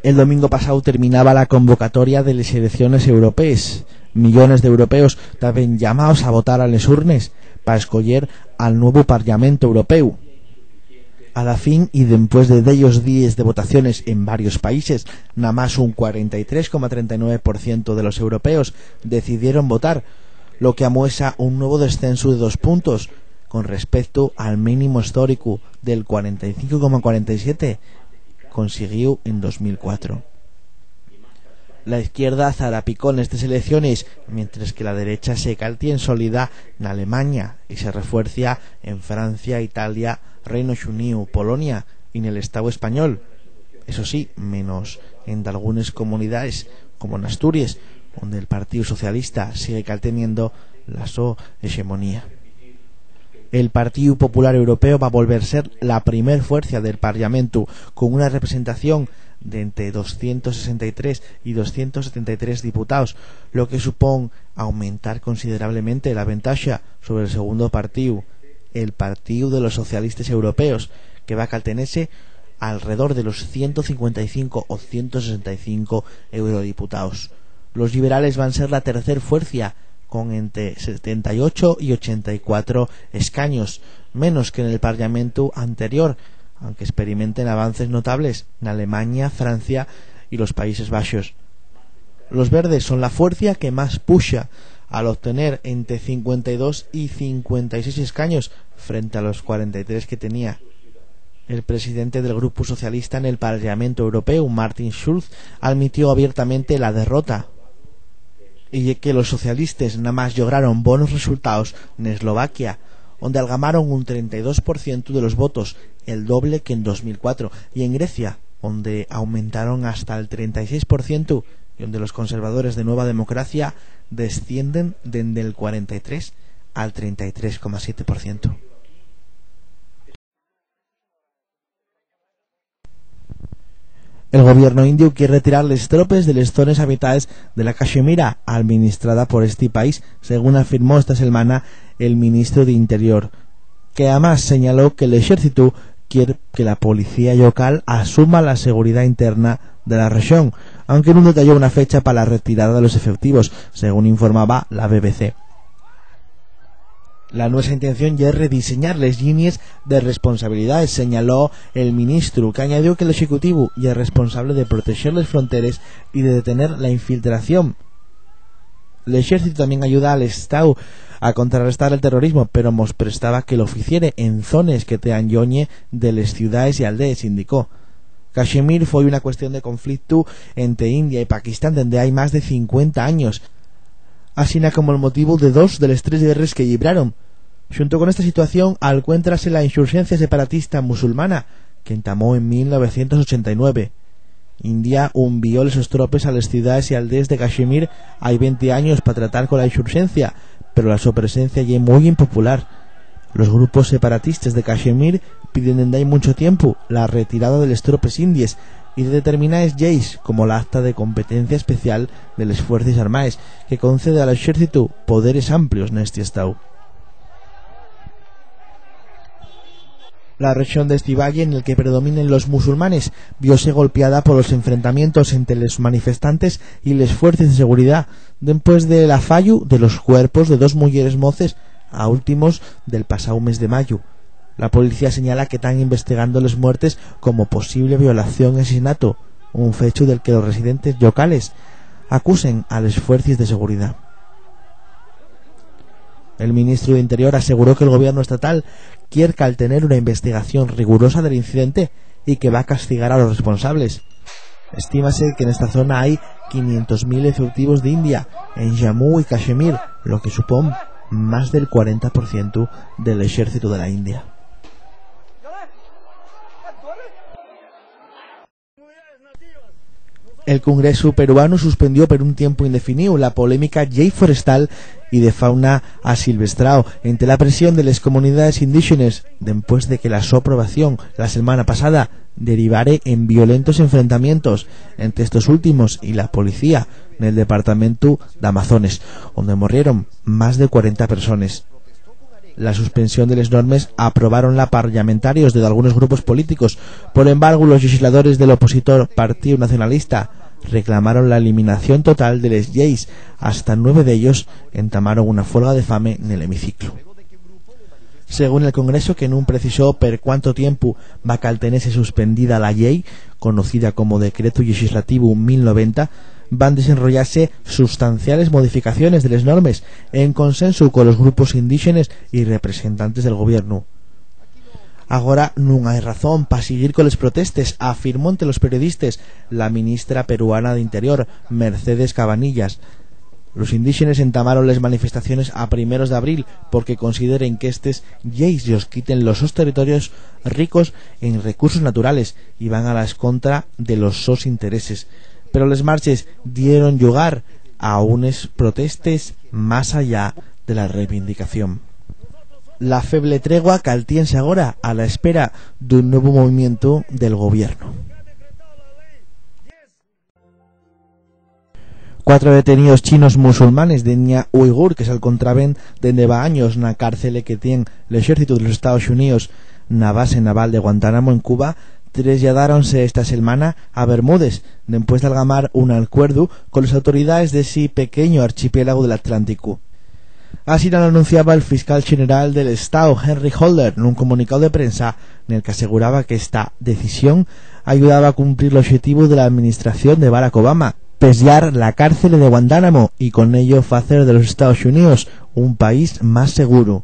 El domingo pasado terminaba la convocatoria de las elecciones europeas. Millones de europeos estaban llamados a votar a les urnes para escoger al nuevo Parlamento Europeo. A la fin y después de ellos días de votaciones en varios países, nada más un 43,39% de los europeos decidieron votar, lo que amuesa un nuevo descenso de 2 puntos con respecto al mínimo histórico del 45,47 consiguió en 2004. La izquierda zarapicó en estas elecciones, mientras que la derecha se caltia en sólida en Alemania y se refuerza en Francia, Italia, Reino Unido, Polonia y en el Estado español. Eso sí, menos en algunas comunidades como en Asturias, donde el Partido Socialista sigue teniendo la su hegemonía. El Partido Popular Europeo va a volver a ser la primer fuerza del Parlamento, con una representación de entre 263 y 273 diputados, lo que supone aumentar considerablemente la ventaja sobre el segundo partido, el Partido de los Socialistas Europeos, que va a caltenerse alrededor de los 155 o 165 eurodiputados. Los liberales van a ser la tercer fuerza, con entre 78 y 84 escaños, menos que en el Parlamento anterior, aunque experimenten avances notables en Alemania, Francia y los Países Bajos. Los verdes son la fuerza que más puxa al obtener entre 52 y 56 escaños frente a los 43 que tenía. El presidente del Grupo Socialista en el Parlamento Europeo, Martin Schulz, admitió abiertamente la derrota y que los socialistas nada más lograron buenos resultados en Eslovaquia, donde algamaron un 32% de los votos, el doble que en 2004, y en Grecia, donde aumentaron hasta el 36%, y donde los conservadores de Nueva Democracia descienden desde el 43 al 33,7%. El gobierno indio quiere retirar las tropes de las zonas habitadas de la Cachemira, administrada por este país, según afirmó esta semana el ministro de Interior, que además señaló que el ejército quiere que la policía local asuma la seguridad interna de la región, aunque no detalló una fecha para la retirada de los efectivos, según informaba la BBC. La nuestra intención ya es rediseñar las líneas de responsabilidades, señaló el ministro, que añadió que el Ejecutivo ya es responsable de proteger las fronteras y de detener la infiltración. El ejército también ayuda al Estado a contrarrestar el terrorismo, pero nos prestaba que lo hiciera en zonas que te anyoñe de las ciudades y aldeas, indicó. Kashmir fue una cuestión de conflicto entre India y Pakistán desde hay más de 50 años, así como el motivo de 2 de las 3 guerras que libraron. Junto con esta situación, encuéntrase la insurgencia separatista musulmana, que entamó en 1989. India envió sus tropas a las ciudades y aldeas de Kashmir hay 20 años para tratar con la insurgencia, pero su presencia ya es muy impopular. Los grupos separatistas de Kashmir piden desde hay mucho tiempo la retirada de las tropas indias y de determinadas leyes, como la Acta de Competencia Especial de las Fuerzas Armadas, que concede al ejército poderes amplios en este estado. La región de este valle, en el que predominan los musulmanes, viose golpeada por los enfrentamientos entre los manifestantes y las fuerzas de seguridad, después de la fallo de los cuerpos de 2 mujeres moces a últimos del pasado mes de mayo. La policía señala que están investigando las muertes como posible violación y asesinato, un hecho del que los residentes locales acusen a las fuerzas de seguridad. El ministro de Interior aseguró que el gobierno estatal quiere tener una investigación rigurosa del incidente y que va a castigar a los responsables. Estímase que en esta zona hay 500.000 efectivos de India en Jammu y Kashmir, lo que supone más del 40% del ejército de la India. El Congreso peruano suspendió por un tiempo indefinido la polémica ley forestal y de fauna asilvestrado entre la presión de las comunidades indígenas, después de que la su aprobación la semana pasada derivare en violentos enfrentamientos entre estos últimos y la policía en el departamento de Amazonas, donde murieron más de 40 personas. La suspensión de les normes aprobaron-la parlamentarios de algunos grupos políticos. Por embargo, los legisladores del opositor Partido Nacionalista reclamaron la eliminación total de les lleis. Hasta 9 de ellos entamaron una huelga de fame en el hemiciclo. Según el Congreso, que no precisó per cuánto tiempo va cal tenese suspendida la llei, conocida como Decreto Legislativo 1090, van desenrollarse sustanciales modificaciones de les normes en consenso con los grupos indígenas y representantes del gobierno. Agora non hai razón para seguir con les protestes, afirmó ante los periodistas la ministra peruana de Interior, Mercedes Cabanillas. Los indígenas entamaron les manifestaciones a primeros de abril porque consideren que estes lleis los quiten los sos territorios ricos en recursos naturales y van a la contra de los sos intereses. Pero les marches dieron lugar a unas protestes más allá de la reivindicación. La feble tregua caltiense ahora a la espera de un nuevo movimiento del gobierno. 4 detenidos chinos musulmanes de etnia uigur que se encontraban desde años en la cárcel que tiene el ejército de los Estados Unidos na base naval de Guantánamo en Cuba trasladáronse esta semana a Bermúdez después de algamar un acuerdo con las autoridades de ese pequeño archipiélago del Atlántico. Así lo anunciaba el fiscal general del Estado, Henry Holder, en un comunicado de prensa en el que aseguraba que esta decisión ayudaba a cumplir el objetivo de la administración de Barack Obama, pesar la cárcel de Guantánamo y con ello hacer de los Estados Unidos un país más seguro.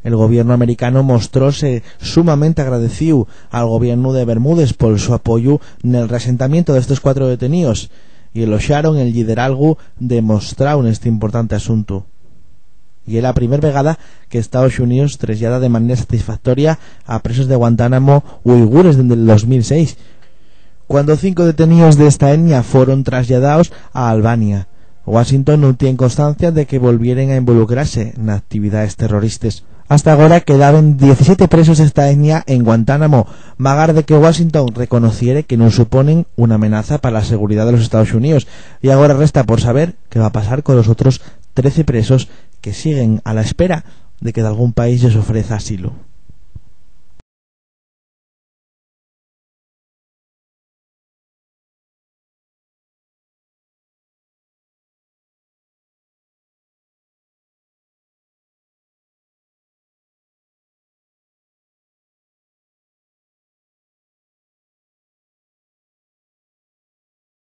El gobierno americano mostróse sumamente agradecido al gobierno de Bermúdez por su apoyo en el reasentamiento de estos 4 detenidos y elogiaron el liderazgo demostrado en este importante asunto. Y es la primera vegada que Estados Unidos traslada de manera satisfactoria a presos de Guantánamo uigures desde el 2006, cuando 5 detenidos de esta etnia fueron trasladados a Albania. Washington no tiene constancia de que volvieran a involucrarse en actividades terroristas. Hasta ahora quedaban 17 presos de esta etnia en Guantánamo, magar de que Washington reconociere que no suponen una amenaza para la seguridad de los Estados Unidos, y ahora resta por saber qué va a pasar con los otros 13 presos que siguen a la espera de que de algún país les ofrezca asilo.